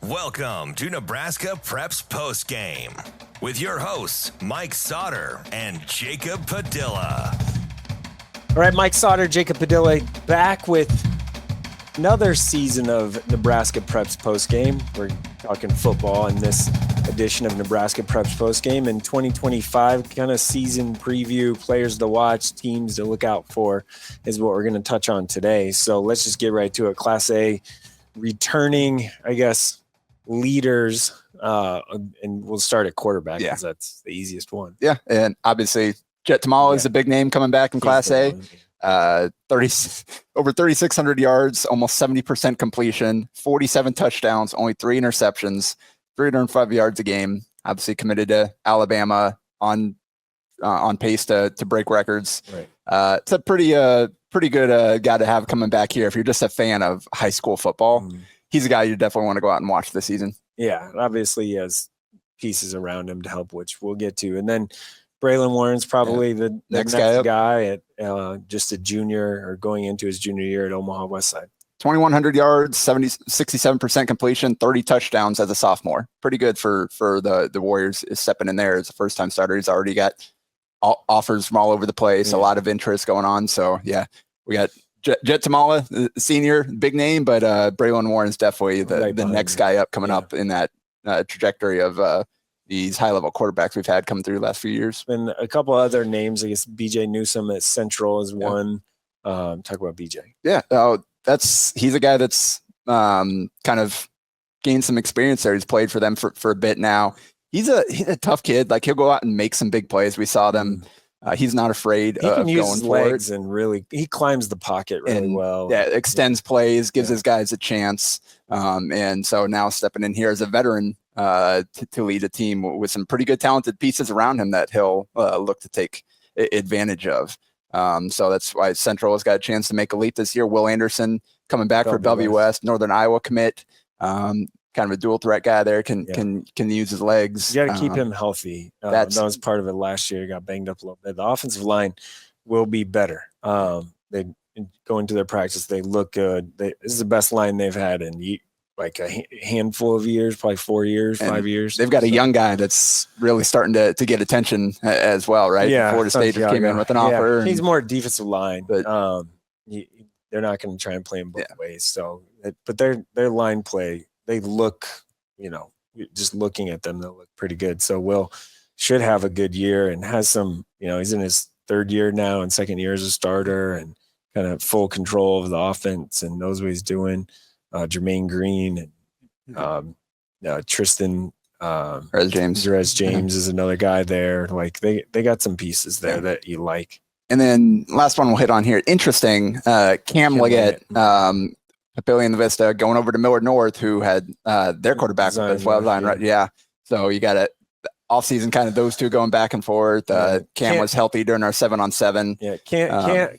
Welcome to Nebraska Preps Postgame with your hosts, Mike Sautter and Jacob Padilla. All right, Mike Sautter, Jacob Padilla, back with another season of Nebraska Preps Postgame. We're talking football in this edition of Nebraska Preps Postgame. In 2025, kind of season preview, players to watch, teams to look out for is what we're going to touch on today. So let's just get right to it. Class A returning, I guess, leaders, and we'll start at quarterback because that's the easiest one. Yeah, and obviously Jet Tamala is a big name coming back in Class A. 3,600 yards, almost 70% completion, 47 touchdowns, only 3 interceptions, 305 yards a game. Obviously committed to Alabama, on pace to break records. Right. It's a pretty good guy to have coming back here. If you're just a fan of high school football, he's a guy you definitely want to go out and watch this season. Yeah, obviously he has pieces around him to help, which we'll get to. And then Braylon Warren's probably the next guy at just a junior or going into his junior year at Omaha Westside. 2,100 yards, 67% completion, 30 touchdowns as a sophomore. Pretty good for the Warriors is stepping in there as a first-time starter. He's already got offers from all over the place, a lot of interest going on. So, yeah, we got Jet Tamala, senior, big name, but Braylon Warren is definitely the next guy up coming up in that trajectory of these high-level quarterbacks we've had come through the last few years. And a couple other names, I guess BJ Newsome at Central is one. Talk about BJ. Yeah, he's a guy that's kind of gained some experience there. He's played for them for a bit now. He's a tough kid. Like, he'll go out and make some big plays. We saw them. He's not afraid of going for it. He can use his legs and really he climbs the pocket really well. Yeah, extends plays, gives his guys a chance. And so now stepping in here as a veteran to lead a team with some pretty good talented pieces around him that he'll look to take advantage of. So that's why Central has got a chance to make a leap this year. Will Anderson coming back for Bellevue West, Northern Iowa commit. Kind of a dual threat guy there, can use his legs. You got to keep him healthy. That was part of it last year. He got banged up a little bit. The offensive line will be better. They go into their practice. They look good. This is the best line they've had in like a handful of years, probably 4 years, 5 years. They've got a young guy that's really starting to get attention as well, right? Yeah. Florida State just came in with an offer. He's more defensive line, but they're not going to try and play him both ways. So, but their line play, they look, just looking at them, they look pretty good. So Will should have a good year and has some, he's in his third year now and second year as a starter and kind of full control of the offense and knows what he's doing. Jermaine Green and Tristan Rez James is another guy there. Like they got some pieces there that you like. And then last one we'll hit on here. Interesting, Cam Leggett, Papillion and the Vista going over to Millard North, who had their quarterback as well. Right? Yeah. So you got it. Offseason, kind of those two going back and forth. Cam was healthy during our 7-on-7. Yeah,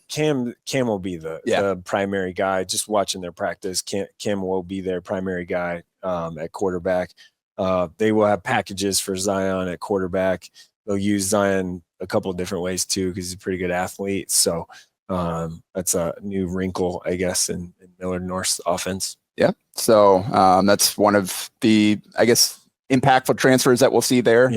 Cam will be the primary guy. Just watching their practice, Cam will be their primary guy at quarterback. They will have packages for Zion at quarterback. They'll use Zion a couple of different ways too because he's a pretty good athlete. So that's a new wrinkle, I guess, in Millard North's offense. Yeah. So that's one of the, I guess, impactful transfers that we'll see there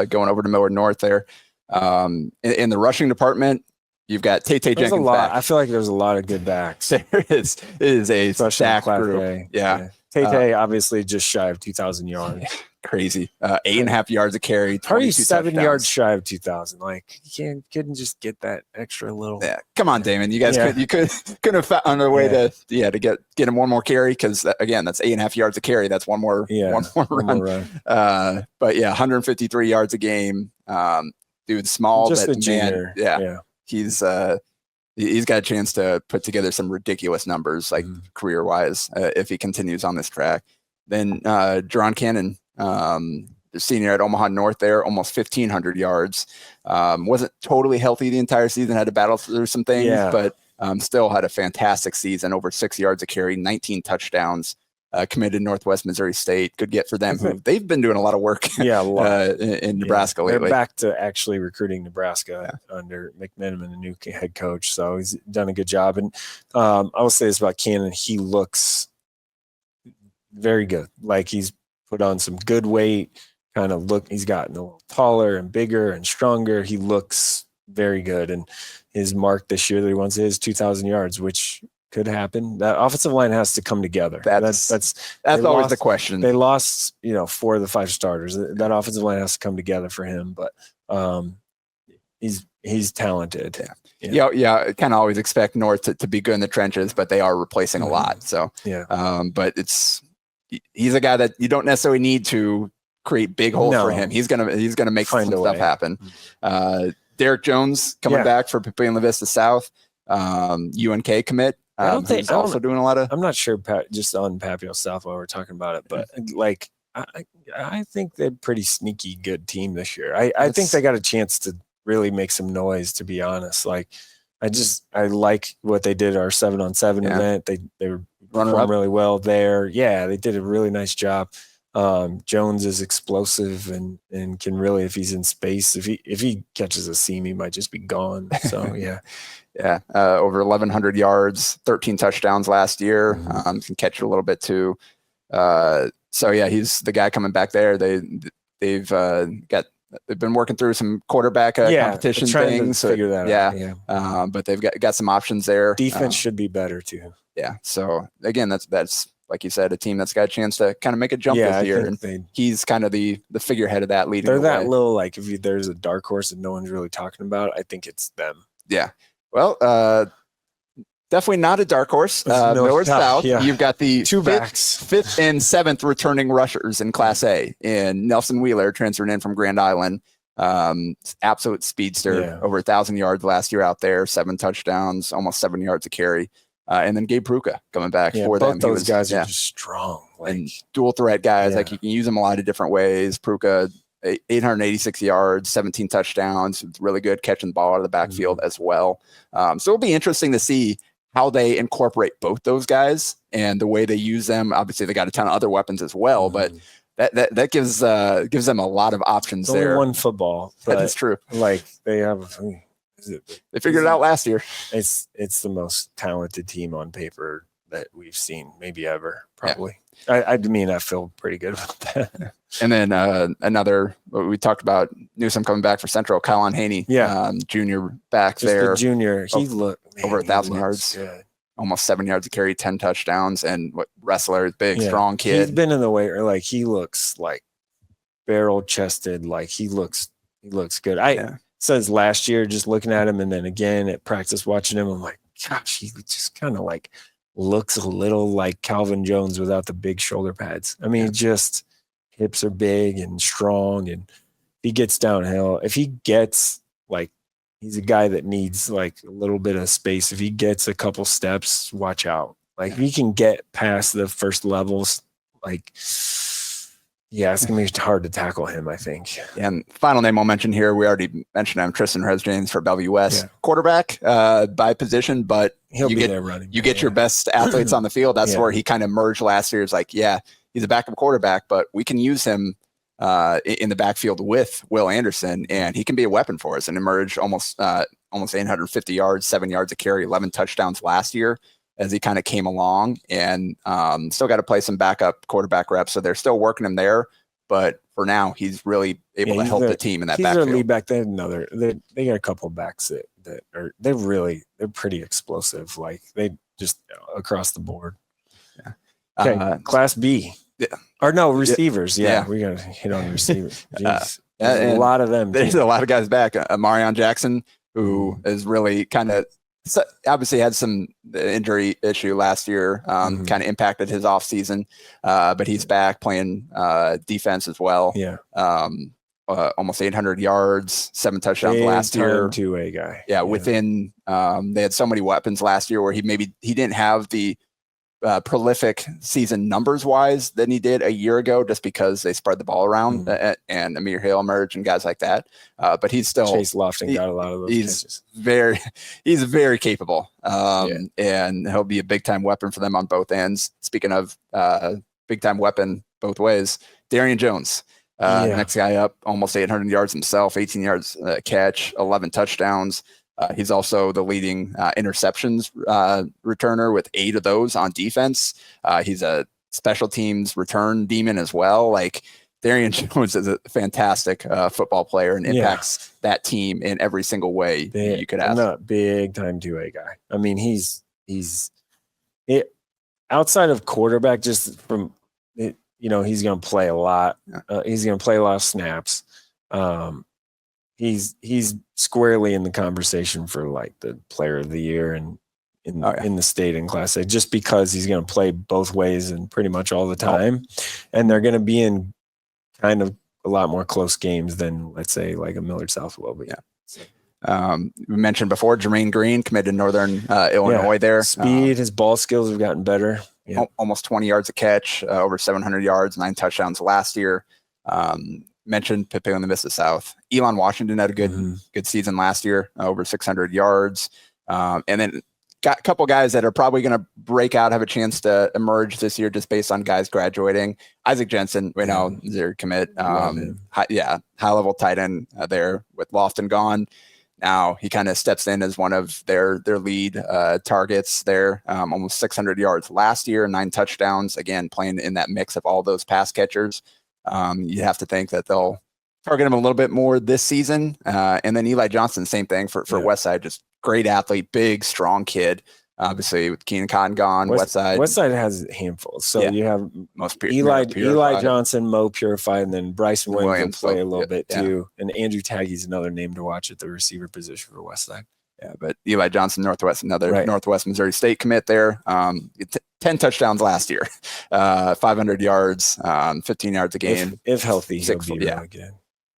going over to Millard North there. In the rushing department, you've got Tate Jenkins back. I feel like there's a lot of good backs. There is. It is a stack group. Yeah. Tate obviously just shy of 2,000 yards. Crazy. 8.5 yards a carry. How are you 7 yards shy of 2,000? Like you couldn't just get that extra little. Yeah, come on, Damon. You guys couldn't have found a way to get him one more carry because again, that's 8.5 yards a carry. That's one more run. But 153 yards a game. Dude, small, just but a junior. He's got a chance to put together some ridiculous numbers, like career wise, if he continues on this track. Then Jerron Cannon. The senior at Omaha North there, almost 1,500 yards. Wasn't totally healthy the entire season, had to battle through some things, but still had a fantastic season, over 6 yards a carry, 19 touchdowns, committed Northwest Missouri State. Good get for them. They've been doing a lot of work in Nebraska lately. They're back to actually recruiting Nebraska under McMenamin, the new head coach. So he's done a good job. And I will say this about Cannon. He looks very good. Like he's put on some good weight, he's gotten a little taller and bigger and stronger. He looks very good. And his mark this year that he wants is 2,000 yards, which could happen. That offensive line has to come together. That's always the question. They lost, 4 of the 5 starters. That offensive line has to come together for him, but he's talented. Yeah. Kind of always expect North to be good in the trenches, but they are replacing a lot. So, but he's a guy that you don't necessarily need to create big holes for him. He's gonna make some stuff happen. Derek Jones coming back for Papillion-La Vista South, UNK commit. He's also doing a lot of. I'm not sure, just on Papio South while we're talking about it, but I think they're a pretty sneaky good team this year. I think they got a chance to really make some noise, to be honest. I like what they did our 7-on-7 event. They were running really well there. Yeah, they did a really nice job. Jones is explosive and can really, if he's in space, if he catches a seam, he might just be gone. So over 1,100 yards, 13 touchdowns last year. Can catch it a little bit too. He's the guy coming back there. They've been working through some quarterback competition things. Figure that out. But they've got some options there. Defense should be better too. Yeah. So again, that's like you said, a team that's got a chance to kind of make a jump this year. And he's kind of the figurehead of that leading. They're that little, if there's a dark horse that no one's really talking about, I think it's them. Yeah. Well, definitely not a dark horse. Millard South. Yeah. You've got the 2 backs, 5th and 7th returning rushers in Class A, and Nelson Wheeler transferred in from Grand Island. Absolute speedster, over 1,000 yards last year out there, 7 touchdowns, almost 7 yards a carry. And then Gabe Pruka coming back for them. Both those guys are just strong. And dual threat guys. You can use them a lot of different ways. Pruka, 886 yards, 17 touchdowns, really good catching the ball out of the backfield as well. So it'll be interesting to see how they incorporate both those guys and the way they use them. Obviously, they got a ton of other weapons as well, but that gives them a lot of options there. Only one football. That is true. They have. They figured it out last year. It's the most talented team on paper that we've seen, maybe ever, probably. Yeah. I feel pretty good about that. And then another, we talked about Newsom coming back for Central, Kylan Haney, junior back just there. The junior, he looked over 1,000 yards, good. Almost 7 yards a carry, 10 touchdowns, and wrestler, big, strong kid. He's been in the weight, he looks barrel chested, he looks good. Says last year, just looking at him, and then again at practice watching him, I'm like, gosh, he just kind of looks a little like Calvin Jones without the big shoulder pads. I mean, just hips are big and strong, and he gets downhill. If he gets he's a guy that needs a little bit of space. If he gets a couple steps, watch out. If he can get past the first levels, it's going to be hard to tackle him, I think. And final name I'll mention here, we already mentioned him, Tristan Resjanes for Bellevue West. Quarterback by position, but he'll be there running. You get your best athletes on the field. That's where he kind of merged last year. It's he's a backup quarterback, but we can use him in the backfield with Will Anderson, and he can be a weapon for us and emerge almost 850 yards, 7 yards a carry, 11 touchdowns last year as he kind of came along, and still got to play some backup quarterback reps. So they're still working him there, but for now he's really able to help the team in that backfield. He's their lead back. They got a couple of backs that are, they're pretty explosive. They just across the board. Yeah. Okay. Class B. Yeah. Or no, receivers. Yeah. We got to hit on receivers. There's a lot of them. There's a lot of guys back. Marion Jackson, who is really kind of obviously had some injury issue last year, kind of impacted his off season, but he's back playing defense as well. Yeah. Almost 800 yards, 7 touchdowns last year. 2A guy. Yeah. Within, they had so many weapons last year where he didn't have the prolific season numbers wise than he did a year ago, just because they spread the ball around and Amir Hill emerged and guys like that. But he's still Chase Lofton got a lot of those catches. He's very capable. And he'll be a big time weapon for them on both ends. Speaking of big time weapon both ways, Darian Jones, next guy up, almost 800 yards himself, 18 yards catch, 11 touchdowns. He's also the leading interceptions returner with 8 of those on defense. He's a special teams return demon as well. Like Darian Jones is a fantastic football player and impacts that team in every single way you could ask. Not big time 2A guy. I mean, he's outside of quarterback, just from it, he's going to play a lot. He's going to play a lot of snaps. He's squarely in the conversation for like the player of the year and in the state in Class A, just because he's going to play both ways and pretty much all the time. And they're going to be in kind of a lot more close games than, let's say, like a Millard South will be. We mentioned before, Jermaine Green committed to Northern Illinois there. Speed, his ball skills have gotten better. Almost 20 yards a catch, over 700 yards, 9 touchdowns last year. Mentioned Pippe in the Nebraska South. Elon Washington had a good season last year, over 600 yards. And then got a couple guys that are probably going to break out, have a chance to emerge this year just based on guys graduating. Isaac Jensen, zero commit. High-level tight end there with Lofton gone. Now he kind of steps in as one of their lead targets there. Almost 600 yards last year, 9 touchdowns. Again, playing in that mix of all those pass catchers. You have to think that they'll target him a little bit more this season. And then Eli Johnson, same thing for Westside, just great athlete, big, strong kid. Obviously, with Keenan Cotton gone, Westside has handfuls. So you have Eli Johnson, Mo Purified, and then Bryson Williams play a little bit too. And Andrew Taggy's another name to watch at the receiver position for Westside. Yeah, but Eli Johnson, Northwest Missouri State commit there. 10 touchdowns last year, 500 yards, 15 yards a game. If healthy, he'll be really good.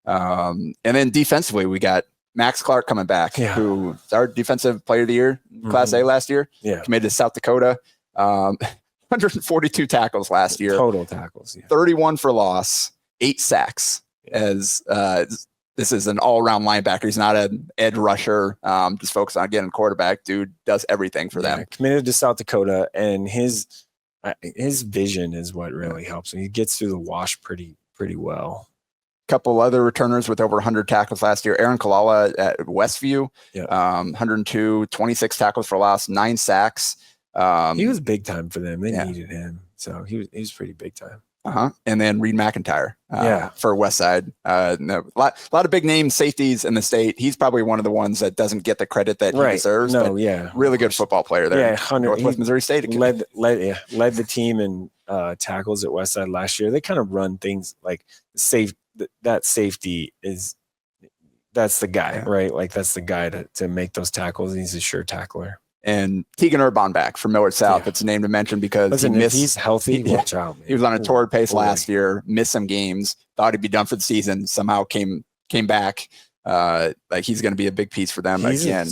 And then defensively, we got Max Clark coming back, who was our defensive player of the year, Class A last year. Committed to South Dakota. 142 tackles last year. Total tackles. 31 for loss, 8 sacks. As this is an all-around linebacker. He's not an edge rusher. Just focus on getting quarterback. Dude does everything for them. Committed to South Dakota, and his vision is what really helps him. He gets through the wash pretty well. Couple other returners with over 100 tackles last year. Aaron Kalala at Westview, 102, 26 tackles for loss, 9 sacks. He was big time for them. They needed him, so he was pretty big time. And then Reed McIntyre for Westside. A lot of big name safeties in the state. He's probably one of the ones that doesn't get the credit that he deserves. Really good football player there. Northwest Missouri State led the team in tackles at Westside last year. They kind of run things like that safety that's the guy, right? Like that's the guy to make those tackles. He's a sure tackler. And Tegan Urbon back from Millard South. It's a name to mention because if he's healthy, watch out, man. He was on a torrid pace last year, missed some games, thought he'd be done for the season, somehow came back. Like he's going to be a big piece for them again.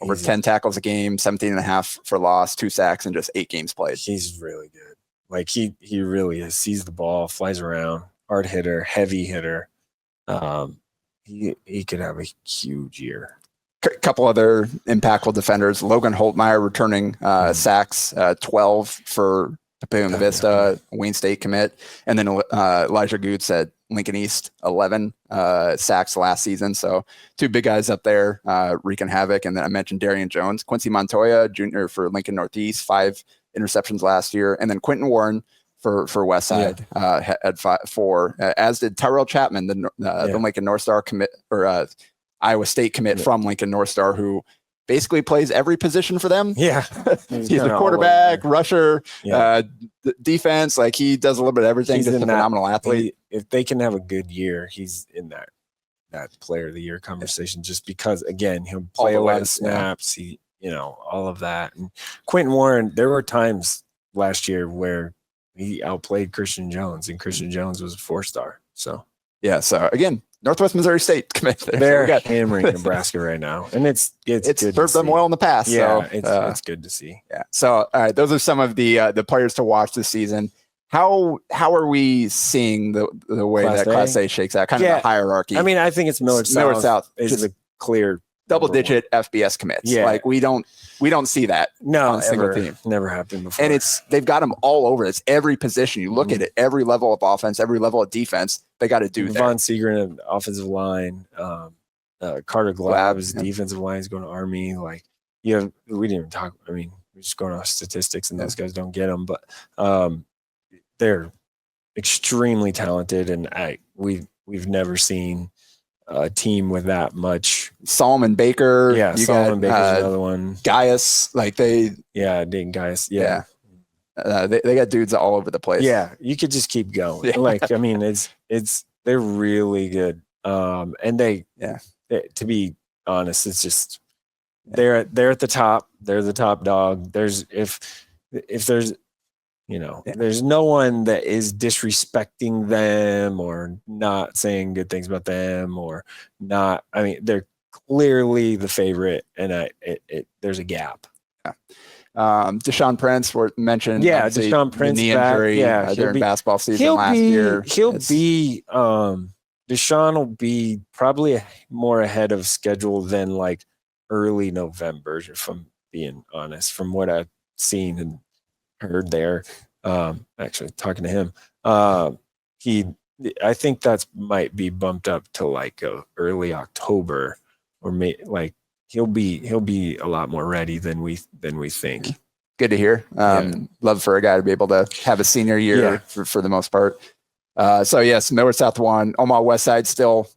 Over 10 tackles a game, 17.5 for loss, 2 sacks, and just 8 games played. He's really good. Like he really is. Sees the ball, flies around, hard hitter, heavy hitter. He could have a huge year. Couple other impactful defenders. Logan Holtmeyer returning sacks, 12 for Papillion Vista, Wayne State commit. And then Elijah Goots at Lincoln East, 11 sacks last season. So 2 big guys up there wreaking havoc. And then I mentioned Darian Jones. Quincy Montoya, junior for Lincoln Northeast, 5 interceptions last year. And then Quentin Warren for Westside had 4, as did Tyrell Chapman, the Lincoln North Star commit, or Iowa State commit from Lincoln North Star, who basically plays every position for them. He's the quarterback, rusher, defense. Like he does a little bit of everything. He's just a phenomenal athlete. If they can have a good year, he's in that player of the year conversation, just because again, he'll play a lot of snaps. He, all of that. And Quentin Warren, there were times last year where he outplayed Christian Jones, and Christian Jones was a 4-star. So so again, Northwest Missouri State commit. They're hammering Nebraska right now, and it's served them well in the past. It's good to see. So all right, those are some of the players to watch this season. How are we seeing the way that Class A shakes out? Kind of the hierarchy. I mean, I think it's Millard South is the clear double-digit FBS commits. Like we don't see that on a single team. Never happened before. And they've got them all over. It's every position. You look at it, every level of offense, every level of defense, they got to do that. Von Segrin, offensive line, Carter Glab's defensive line is going to Army. Like, we didn't even talk. I mean, we're just going off statistics, and those guys don't get them. But they're extremely talented, and we've never seen a team with that much. Solomon Baker. Yeah, Solomon Baker's another one. Gaius, Gaius. Yeah. They got dudes all over the place. Yeah, you could just keep going. Yeah. Like, I mean, they're really good. And they, to be honest, it's just they're at the top. They're the top dog. There's if there's there's no one that is disrespecting them or not saying good things about them or not. I mean, they're clearly the favorite, and there's a gap. Yeah. Deshaun Prince were mentioned. Yeah, Deshaun Prince knee injury during basketball season last year. Deshaun will be probably more ahead of schedule than like early November, if I'm being honest, from what I've seen and heard there. Actually talking to him, I think that's might be bumped up to like early October, or he'll be a lot more ready than we think. Good to hear. Love for a guy to be able to have a senior year for the most part. So yes, Millard South won. Omaha Westside still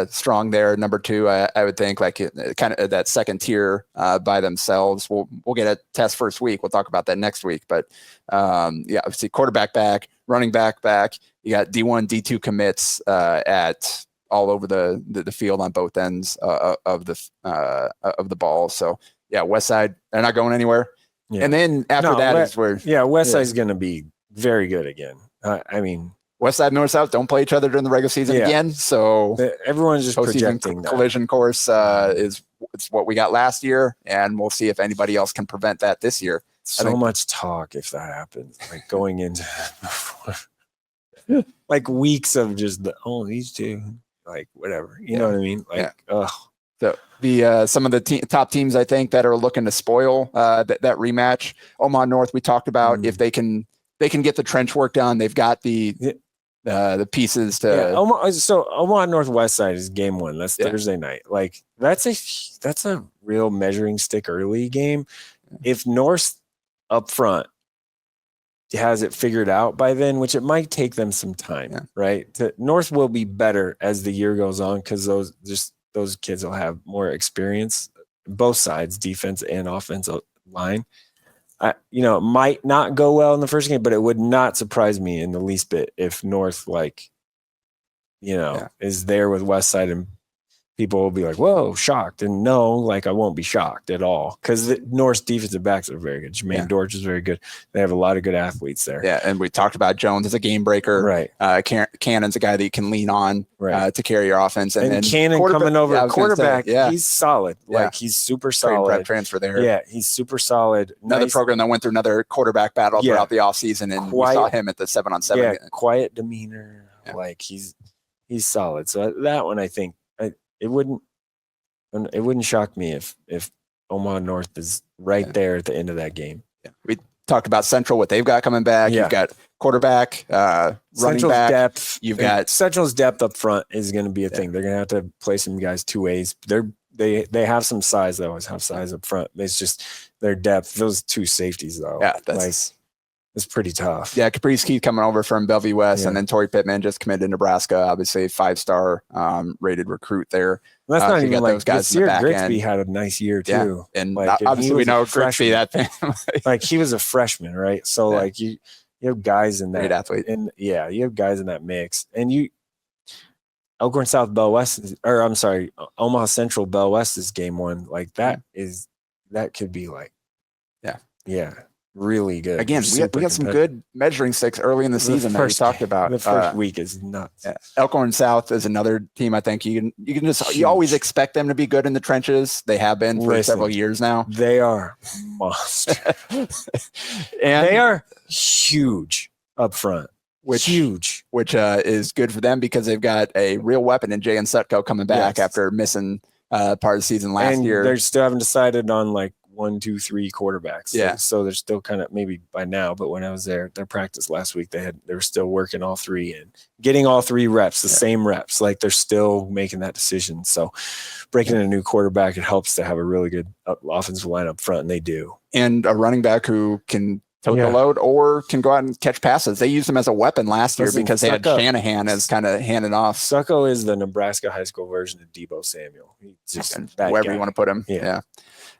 strong there, number 2. I would think, like kind of that second tier by themselves. We'll get a test first week. We'll talk about that next week. But obviously quarterback back, running back. You got D1, D2 commits at all over the field on both ends of the ball. So Westside, they're not going anywhere. Yeah. And then after is where Westside's going to be very good again. I mean, Westside, North South don't play each other during the regular season again. So everyone's just projecting that. Collision course it's what we got last year, and we'll see if anybody else can prevent that this year. So much talk if that happens, like going into like weeks of just these two, like whatever, you know what I mean? Like, So the some of the top teams I think that are looking to spoil that rematch. Omaha North, we talked about if they can get the trench work done. They've got the pieces to. Omaha North Westside is game 1. That's Thursday night. Like that's a real measuring stick early game. If North up front has it figured out by then, which it might take them some time, right? North will be better as the year goes on because those kids will have more experience, both sides, defense and offensive line. It might not go well in the first game, but it would not surprise me in the least bit if North, is there with Westside and people will be like, whoa, shocked. And no, like I won't be shocked at all because the North's defensive backs are very good. Jermaine Dortch is very good. They have a lot of good athletes there. Yeah, and we talked about Jones as a game breaker. Right. Cannon's a guy that you can lean on to carry your offense. And then Cannon coming over quarterback, he's solid. Like he's super solid. Prep transfer there. Yeah, he's super solid. Another program that went through another quarterback battle throughout the offseason, and we saw him at the 7-on-7. Yeah, quiet demeanor. Yeah. Like he's solid. So that one, I think, it wouldn't shock me if Omaha North is right there at the end of that game. Yeah. We talked about Central, what they've got coming back. You've got quarterback, running Central's back. Depth. You've got Central's depth up front is going to be a thing. They're going to have to play some guys 2 ways. They have some size. They always have size up front. It's just their depth. Those 2 safeties though. Yeah, it's pretty tough. Yeah, Caprice Keith coming over from Bellevue West, and then Torrey Pittman just committed to Nebraska. Obviously, 5-star rated recruit there. Well, that's not even like those guys in the back Grigsby end. had a nice year too. Yeah. And obviously we know Grigsby that like he was a freshman, right? So like you have guys in that great athlete, and you have guys in that mix, and Elkhorn South Bell West, Omaha Central Bell West is game 1. Like that could be like really good. Again, we got some good measuring sticks early in the season that we talked about. The first week is nuts. Yeah. Elkhorn South is another team I think you always expect them to be good in the trenches. They have been for several years now. They are monsters. And they are huge up front. Which is good for them because they've got a real weapon in Jay and Sutko coming back after missing part of the season last year. They still haven't decided on like 1, 2, 3 quarterbacks. Yeah. So they're still kind of maybe by now, but when I was there, their practice last week, they were still working all 3 and getting all 3 reps, the same reps. Like they're still making that decision. So breaking in a new quarterback, it helps to have a really good offensive line up front, and they do. And a running back who can tote the load, or can go out and catch passes. They used him as a weapon last year because they had Shanahan as kind of handing off. Succo is the Nebraska high school version of Debo Samuel. He's just wherever you want to put him. Yeah.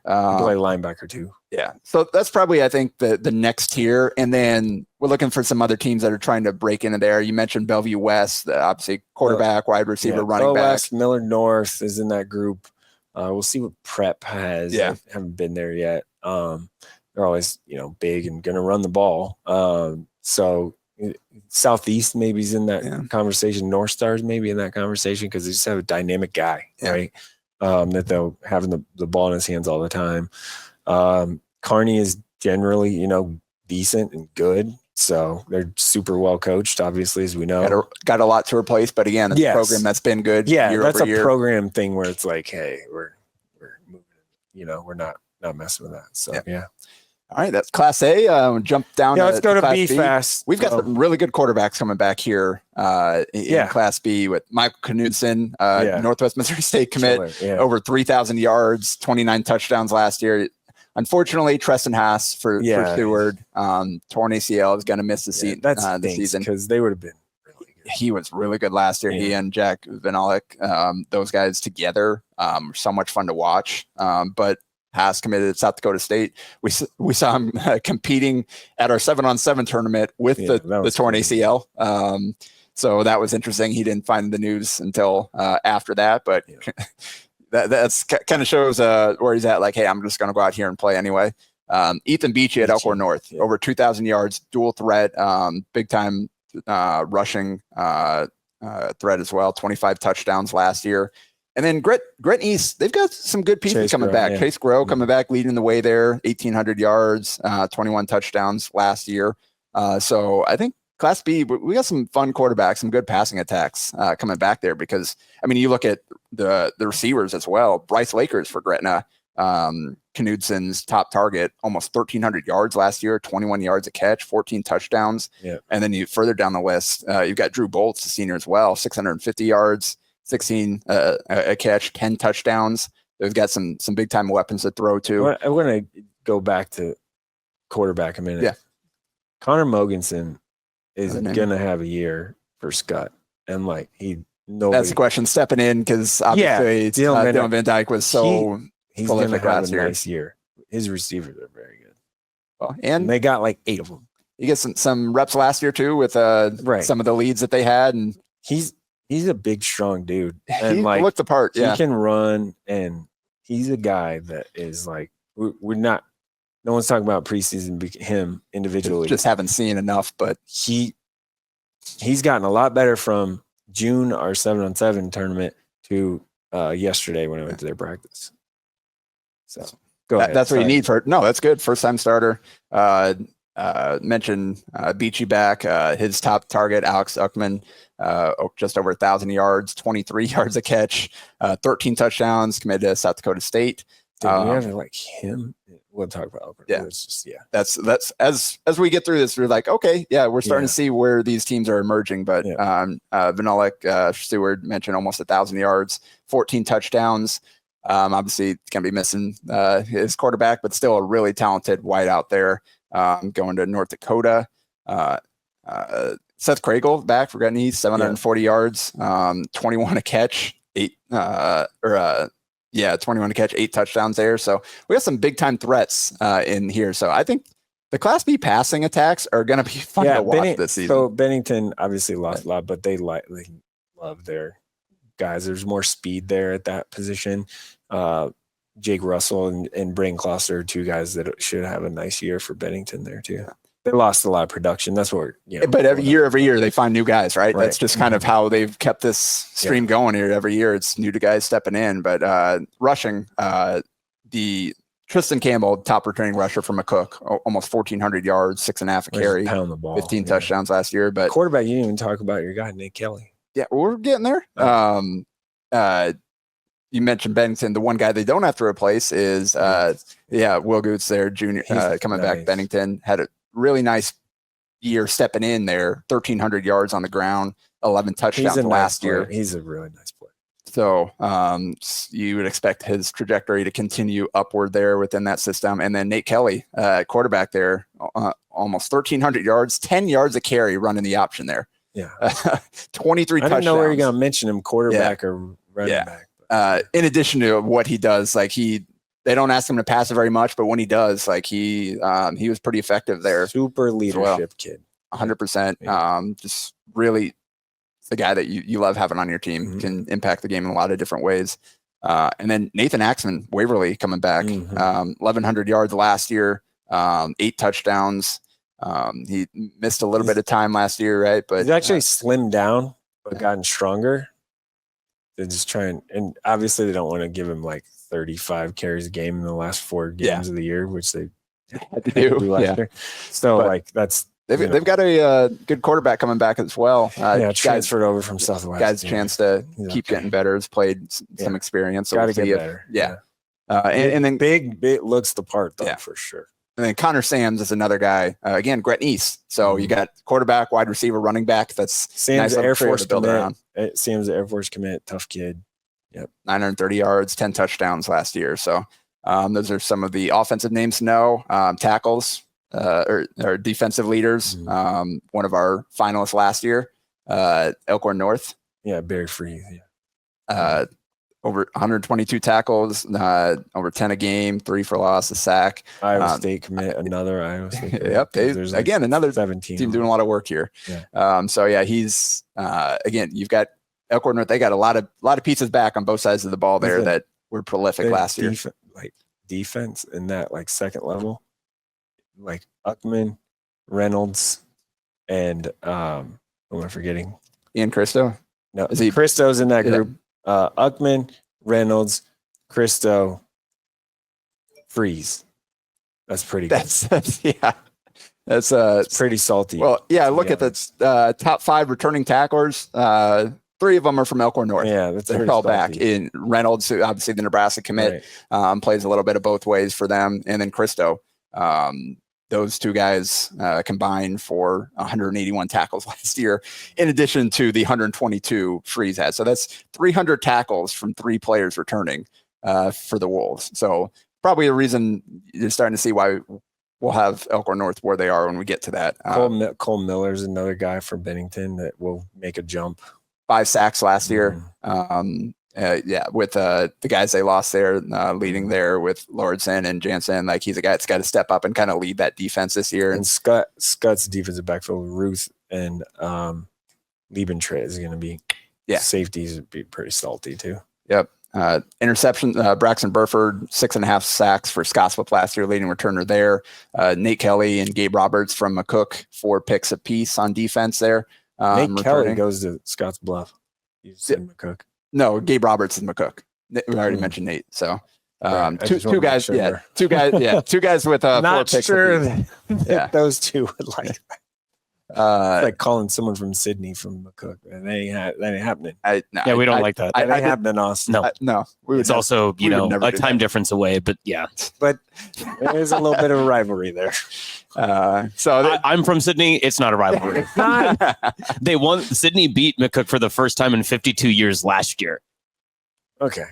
Play linebacker too. Yeah. So that's probably, I think, the next tier. And then we're looking for some other teams that are trying to break into there. You mentioned Bellevue West, obviously quarterback, wide receiver, running back. West, Millard North is in that group. We'll see what Prep has. Yeah. I haven't been there yet. They're always, big and going to run the ball. So Southeast maybe is in that conversation. North Stars maybe in that conversation because they just have a dynamic guy, right? That they'll have the ball in his hands all the time. Kearney is generally, decent and good. So they're super well coached, obviously, as we know. Got a lot to replace, but again, it's a program that's been good. Yeah, that's a program thing where it's like, hey, we're moving, we're not messing with that. So yeah. All right, that's Class A. Jump down. Let's go to Class B fast. We've got some really good quarterbacks coming back here in Class B with Michael Knudsen, Northwest Missouri State commit, over 3,000 yards, 29 touchdowns last year. Unfortunately, Treston Haas for Seward, torn ACL, is going to miss the season because they would have been really good. He was really good last year. He and Jack Vanalik, those guys together, were so much fun to watch. But Haas committed at South Dakota State. We saw him competing at our 7-on-7 tournament with the torn ACL. So that was interesting. He didn't find the news until after that, but that's kind of shows where he's at. Like, hey, I'm just going to go out here and play anyway. Ethan Beachy at Elkhorn North, over 2,000 yards, dual threat, big time rushing threat as well. 25 touchdowns last year. And then Gretna East, they've got some good pieces coming back. Yeah. Chase Grow coming back, leading the way there, 1,800 yards, 21 touchdowns last year. So I think Class B, we got some fun quarterbacks, some good passing attacks coming back there because, you look at the receivers as well. Bryce Lakers for Gretna, Knudsen's top target, almost 1,300 yards last year, 21 yards a catch, 14 touchdowns. Yeah. And then you further down the list, you've got Drew Bolts, the senior as well, 650 yards. 16 a catch, 10 touchdowns. They've got some big time weapons to throw to. I want to go back to quarterback a minute. Yeah, Connor Mogensen is gonna have a year for Scott, and that's the question stepping in because obviously Dylan Van Dyke was he's gonna have a nice year. His receivers are very good. Well, and they got 8 of them. You get some reps last year too with some of the leads that they had, and He's a big, strong dude. And he looked the part. He can run, and he's a guy that is we're not. No one's talking about preseason him individually. Just haven't seen enough, but he's gotten a lot better from June, our 7-on-7 tournament, to yesterday when I went to their practice. So go ahead. That's what you need for. No, that's good. First time starter. Mentioned Beachy back. His top target, Alex Uckman, just over 1,000 yards, 23 yards a catch, 13 touchdowns, committed to South Dakota State. We have him. We'll talk about it. Yeah, it's just That's as we get through this, we're like, okay, we're starting to see where these teams are emerging. But Vanalik, Stewart mentioned almost 1,000 yards, 14 touchdowns. Obviously, gonna be missing his quarterback, but still a really talented wide out there. Going to North Dakota. Seth Craigle back for Gretna East, 740 yards, 21 a catch, 21 to catch, 8 touchdowns there. So we got some big time threats in here. So I think the Class B passing attacks are going to be fun to watch this season. So Bennington obviously lost a lot, but they love their guys. There's more speed there at that position. Jake Russell and Braden Kloster are 2 guys that should have a nice year for Bennington there too. They lost a lot of production. That's what but every year they find new guys, right? That's just kind of how they've kept this stream going here. Every year it's new guys stepping in. But rushing, the Tristan Campbell, top returning rusher from McCook, almost 1,400 yards, 6.5 a carry, pound the ball, 15 touchdowns last year. But quarterback, you didn't even talk about your guy Nate Kelly. Yeah, we're getting there. You mentioned Bennington. The one guy they don't have to replace is Will Goots there, junior, coming back. Bennington had a really nice year stepping in there, 1,300 yards on the ground, 11 touchdowns last year. He's a really nice player. So you would expect his trajectory to continue upward there within that system. And then Nate Kelly, quarterback there, almost 1,300 yards, 10 yards a carry running the option there. Yeah. 23 touchdowns. I don't know where you're going to mention him, quarterback or running back. In addition to what he does, like they don't ask him to pass it very much, but when he does, like he was pretty effective there. Super leadership kid. 100%. Yeah. Just really the guy that you love having on your team, can impact the game in a lot of different ways. And then Nathan Axman, Waverly coming back, 1,100 yards last year, 8 touchdowns. He missed a little bit of time last year, right? But he's actually slimmed down, but gotten stronger. They're just trying, and obviously they don't want to give him like 35 carries a game in the last 4 games of the year, which they had to do last year. So but like that's they've got a good quarterback coming back as well. Transferred over from Southwest. Guy's chance to keep getting better. Has played some experience. So got to get better. And then big looks the part though for sure. And then Connor Sams is another guy. Again, Gretton East. So you got quarterback, wide receiver, running back. That's Sam's nice Air Force build around. Sam's Air Force commit, tough kid. Yep, 930 yards, 10 touchdowns last year. So those are some of the offensive names to know. Tackles or defensive leaders. One of our finalists last year, Elkhorn North. Yeah, Barry Free. Over 122 tackles, over 10 a game, 3 for loss, a sack. Iowa State commit, another Iowa State. Yep. Again, another 17 team doing a lot of work here. Yeah. He's again, you've got Elkhorn North. They got a lot of pieces back on both sides of the ball there that were prolific last year. Defense in that second level, like Uckman, Reynolds, and who am I forgetting? Ian Christo. No, Christo's in that group. Uckman, Reynolds, Christo, Freeze. That's pretty good. That's pretty salty. Well, look at the top 5 returning tacklers. 3 of them are from Elkhorn North. Yeah, that's they're all back. In Reynolds, who obviously the Nebraska commit, plays a little bit of both ways for them, and then Christo. Those 2 guys combined for 181 tackles last year, in addition to the 122 Freeze had. So that's 300 tackles from 3 players returning for the Wolves. So probably a reason you're starting to see why we'll have Elkhorn North where they are when we get to that. Cole Miller's another guy from Bennington that will make a jump. 5 sacks last year. With the guys they lost there, leading there with Lordson and Jansen, like he's a guy that's got to step up and kind of lead that defense this year. And Scott's defensive backfield, Ruth and Liebentritt is going to be safeties would be pretty salty too. Yep. Interception, Braxton Burford, 6.5 sacks for Scottsbluff last year, leading returner there. Nate Kelly and Gabe Roberts from McCook, 4 picks apiece on defense there. Nate Kelly goes to Scottsbluff. He's in McCook. No, Gabe Roberts and McCook. We already mentioned Nate. So two guys with 4 picks. Sure that those 2 would like. Like calling someone from Sydney from McCook. That ain't happening. We don't like that. That ain't happening in Austin. No. It's also a time difference away, but But there's a little bit of a rivalry there. I'm from Sydney. It's not a rivalry. It's not. They won. Sydney beat McCook for the first time in 52 years last year. Okay.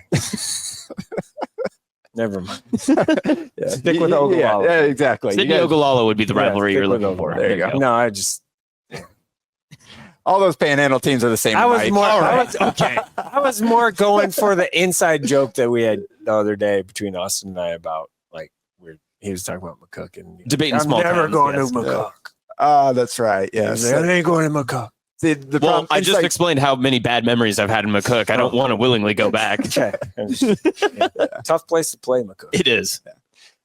Never mind. Stick with Ogallala. Yeah, exactly. Sydney Ogallala would be the rivalry you're looking for. There you go. No, I just. All those Panhandle teams are the same. I was more going for the inside joke that we had the other day between Austin and I about he was talking about McCook and debating small towns. I'm never going to McCook. That's right. Yes. I ain't going to McCook. The problem, I just explained how many bad memories I've had in McCook. I don't want to willingly go back. Okay. Tough place to play, McCook. It is.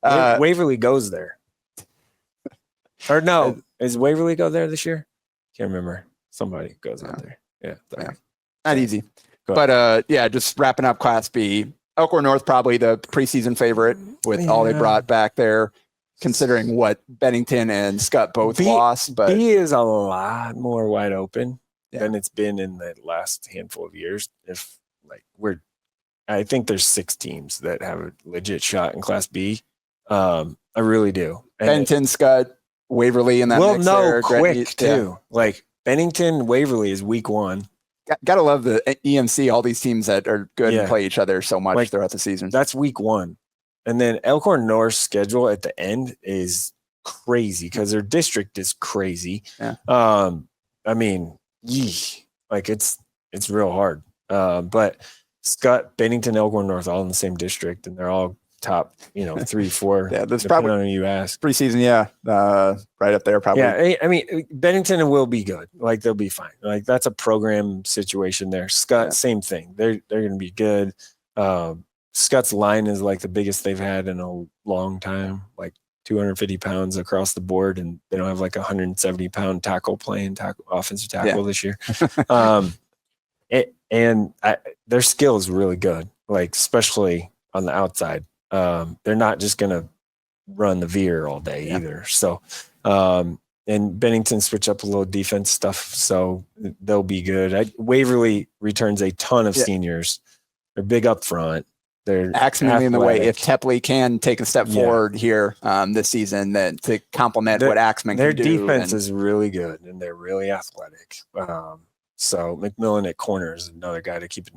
Waverly goes there. Or no, is Waverly go there this year? Can't remember. Somebody goes out there. Yeah. Not easy. But just wrapping up Class B. Elkhorn North probably the preseason favorite with all they brought back there, considering what Bennington and Scott both lost. But B is a lot more wide open than it's been in the last handful of years. I think there's 6 teams that have a legit shot in Class B. I really do. Bennington, Scott, Waverly, and that. We'll know quick too. Like Bennington, Waverly is week 1. Gotta love the EMC, all these teams that are good and Yeah. play each other so much Like, throughout the season. That's week 1. And then Elkhorn North's schedule at the end is crazy because their district is crazy. Yeah. I mean, like it's real hard. But Scott, Bennington, Elkhorn North, all in the same district, and they're all top, 3, 4. Yeah, that's depending probably on who you ask. preseason. Yeah. Right up there, probably. Yeah, I mean, Bennington will be good. Like they'll be fine. Like that's a program situation there. Scott, same thing. They're going to be good. Scott's line is like the biggest they've had in a long time, like 250 pounds across the board, and they don't have like 170-pound offensive tackle this year. Their skill is really good, like especially on the outside. They're not just going to run the veer all day either. So, and Bennington switch up a little defense stuff, so they'll be good. Waverly returns a ton of seniors. They're big up front. They're Axman in the way. If Tepley can take a step forward here this season, then to complement what Axman can do. Their defense is really good, and they're really athletic. So McMillan at corner is another guy to keep a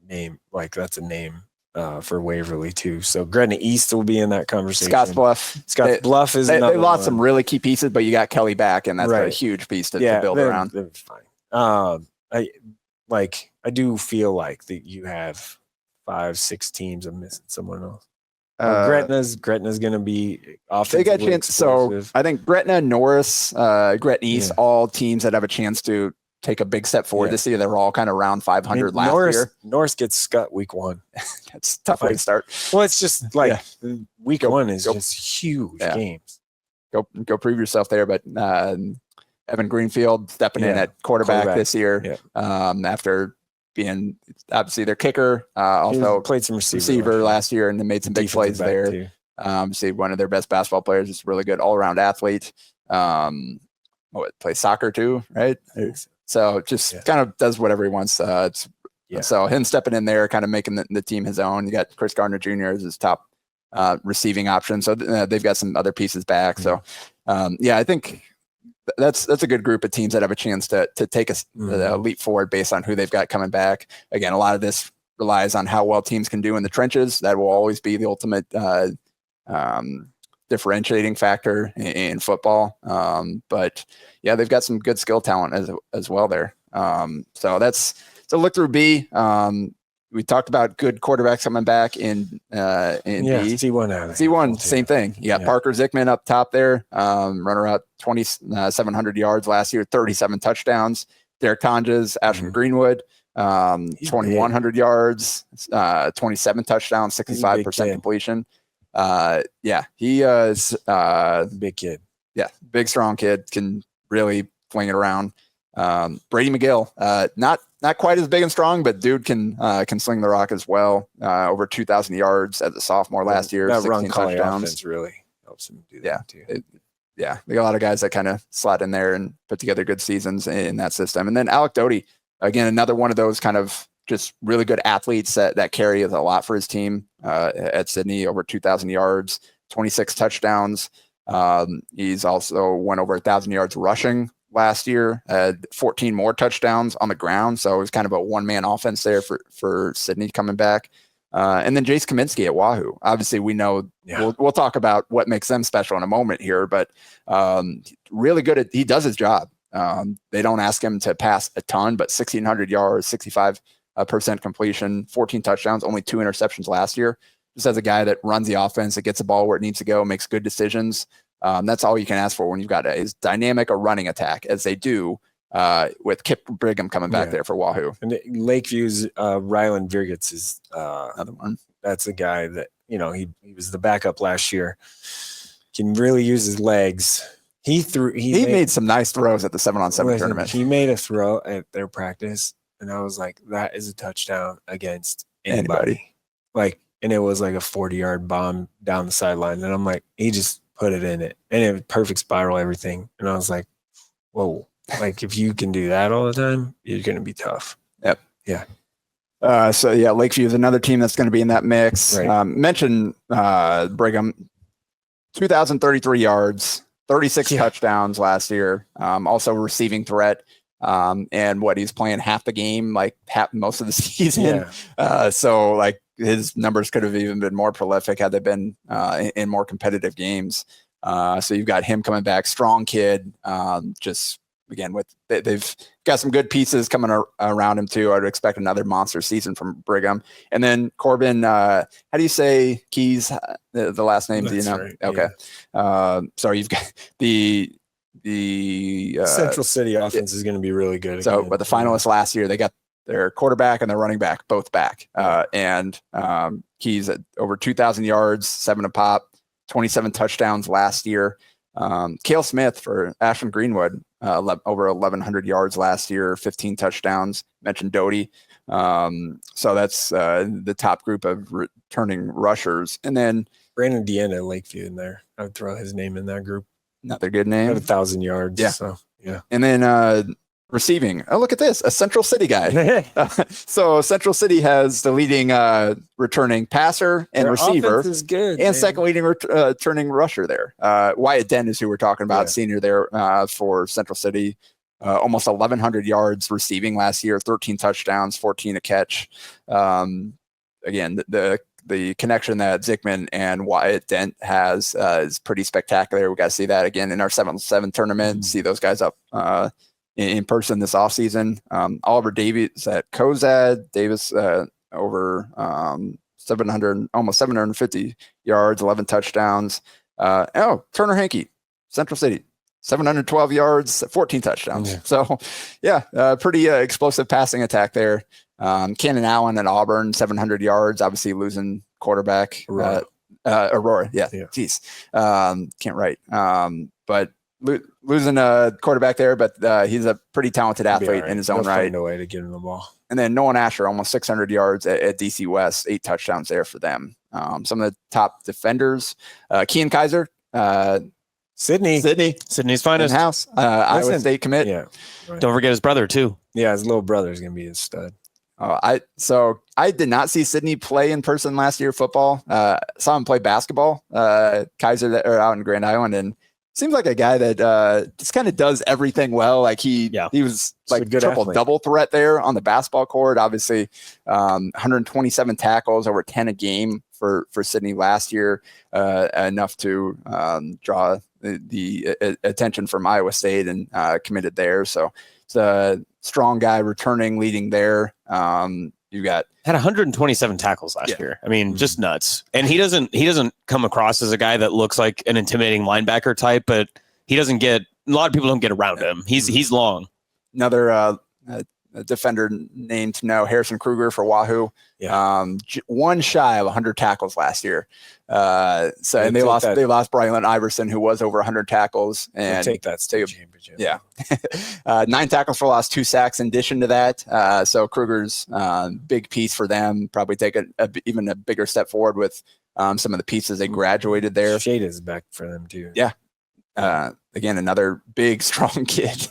name. Like that's a name for Waverly too. So Gretna East will be in that conversation. Scottsbluff. Bluff is they lost one. some really key pieces, but you got Kelly back, and that's a huge piece to build around. They're fine. I do feel like that you have 5-6 teams. I'm missing someone else. Gretna's going to be offensively they got a chance. explosive. So I think Gretna, Norris, Gretna East, all teams that have a chance to take a big step forward this year. They're all kind of around 500 last year. Norris gets Scott week 1. That's a tough way to start. Well, it's just like week 1 is just huge games. Go prove yourself there. But Evan Greenfield stepping in at quarterback this year after being obviously their kicker, also played some receiver last year and then made some big plays there. Obviously one of their best basketball players, is really good all-around athlete. Plays soccer too, right? So just kind of does whatever he wants. So him stepping in there, kind of making the team his own. You got Chris Gardner Jr. as his top receiving option. So they've got some other pieces back. So I think that's a good group of teams that have a chance to take a leap forward based on who they've got coming back. Again, a lot of this relies on how well teams can do in the trenches. That will always be the ultimate differentiating factor in football. But they've got some good skill talent as well there. So that's a look through B. We talked about good quarterbacks coming back in B. C1, same thing. You got Parker Zickman up top there, runner out 2,700 yards last year, 37 touchdowns. Derek Tonjes, Ashton Greenwood, 2,100 yards, 27 touchdowns, 65% completion. He is big kid. Yeah, big strong kid, can really fling it around. Brady McGill, not quite as big and strong, but dude can sling the rock as well. Over 2,000 yards as a sophomore last year. That 16 run touchdowns really helps him do that too. They got a lot of guys that kind of slot in there and put together good seasons in that system. And then Alec Doty, again, another one of those kind of just really good athletes that carry a lot for his team at Sydney, over 2,000 yards, 26 touchdowns. He's also went over 1,000 yards rushing last year, 14 more touchdowns on the ground. So it was kind of a one-man offense there for Sydney coming back. And then Jace Kaminsky at Wahoo. Obviously, we know we'll talk about what makes them special in a moment here, but really good he does his job. They don't ask him to pass a ton, but 1,600 yards, 65% completion, 14 touchdowns, only 2 interceptions last year. Just as a guy that runs the offense, that gets the ball where it needs to go, makes good decisions. That's all you can ask for when you've got as dynamic a running attack as they do with Kip Brigham coming back there for Wahoo. And Lakeview's Rylan Virgits is another one. That's a guy that, he was the backup last year. Can really use his legs. He made some nice throws at the 7-on-7 tournament. He made a throw at their practice, and I was like, that is a touchdown against anybody. And it was like a 40-yard bomb down the sideline. And I'm like, he just put it in it. And it was perfect spiral, everything. And I was like, whoa. If you can do that all the time, you're going to be tough. Yep. Yeah. Lakeview is another team that's going to be in that mix. Right. Mentioned Brigham, 2,033 yards, 36 touchdowns last year. Also receiving threat. And what he's playing half the game, like most of the season. So like his numbers could have even been more prolific had they been in more competitive games. So you've got him coming back, strong kid. Just again, they've got some good pieces coming around him too. I'd expect another monster season from Brigham. And then Corbin, how do you say Keys? The last name? That's do you know? right, Okay. yeah. So you've got the Central City offense is going to be really good. So, again. but the finalists last year, they got their quarterback and their running back both back. And Keys at over 2,000 yards, 7 a pop, 27 touchdowns last year. Cale Smith for Ashland Greenwood, over 1,100 yards last year, 15 touchdowns. Mentioned Doty. So that's the top group of returning rushers. And then Brandon Deanna at Lakeview in there. I would throw his name in that group. Another good name. Got 1,000 yards. Yeah. So, yeah. And then receiving. Oh, look at this. A Central City guy. So Central City has the leading returning passer and Their receiver. offense is good, and man. second leading returning rusher there. Wyatt Dent is who we're talking about, senior there for Central City. Almost 1,100 yards receiving last year, 13 touchdowns, 14 a catch. Again, the connection that Zickman and Wyatt Dent has is pretty spectacular. We got to see that again in our 7-7 tournament. See those guys up in person this offseason. Oliver Davies at Cozad. Davis over 700, almost 750 yards, 11 touchdowns. Turner Hankey, Central City. 712 yards, 14 touchdowns. Yeah. So, pretty explosive passing attack there. Cannon Allen at Auburn, 700 yards, obviously losing quarterback. Aurora. Yeah. Jeez. Can't write. But losing a quarterback there, but he's a pretty talented athlete in his own right. No way to give him the ball. And then Nolan Asher, almost 600 yards at DC West, 8 touchdowns there for them. Some of the top defenders, Kean Kaiser, Sydney's finest in-house, Iowa State commit. Yeah, right. Don't forget his brother too. Yeah, his little brother is going to be his stud. I did not see Sydney play in person last year football. Saw him play basketball. Kaiser out in Grand Island, and seems like a guy that just kind of does everything well. Like he was like double threat there on the basketball court. Obviously, 127 tackles, over 10 a game for Sydney last year, enough to draw the attention from Iowa State and committed there. So it's a strong guy returning, leading there. You got had 127 tackles last year. I mean, just nuts. And he doesn't come across as a guy that looks like an intimidating linebacker type, but he doesn't get, a lot of people don't get around him. He's long. Another defender named to know, Harrison Kruger for Wahoo. One shy of 100 tackles last year. And they lost Brylan Iverson, who was over 100 tackles, and take that state championship. 9 tackles for loss, 2 sacks in addition to that. So Kruger's big piece for them. Probably take even a bigger step forward with some of the pieces they graduated there. Shade is back for them too. Again, another big, strong kid.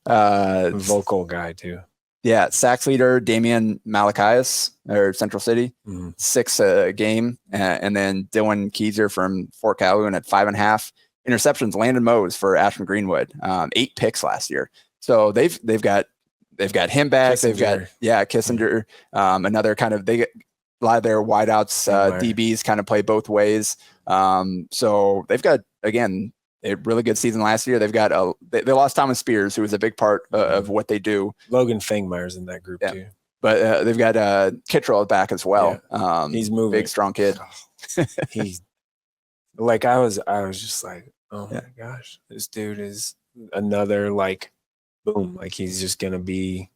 Vocal guy too. Yeah, sacks leader Damian Malachias or Central City, 6 a game, and then Dylan Keyser from Fort Calhoun at 5.5 interceptions. Landon Mose for Ashland Greenwood, 8 picks last year. So they've got him back. Kissinger. They've got Kissinger. Another kind of a lot of their wideouts DBs kind of play both ways. So they've got again a really good season last year. They've got they lost Thomas Spears, who was a big part of what they do. Logan Fangmeyer's in that group too. But they've got Kittrell back as well. He's moving, big strong kid. He's like I was just like, oh my gosh, this dude is another boom. Like he's just gonna be.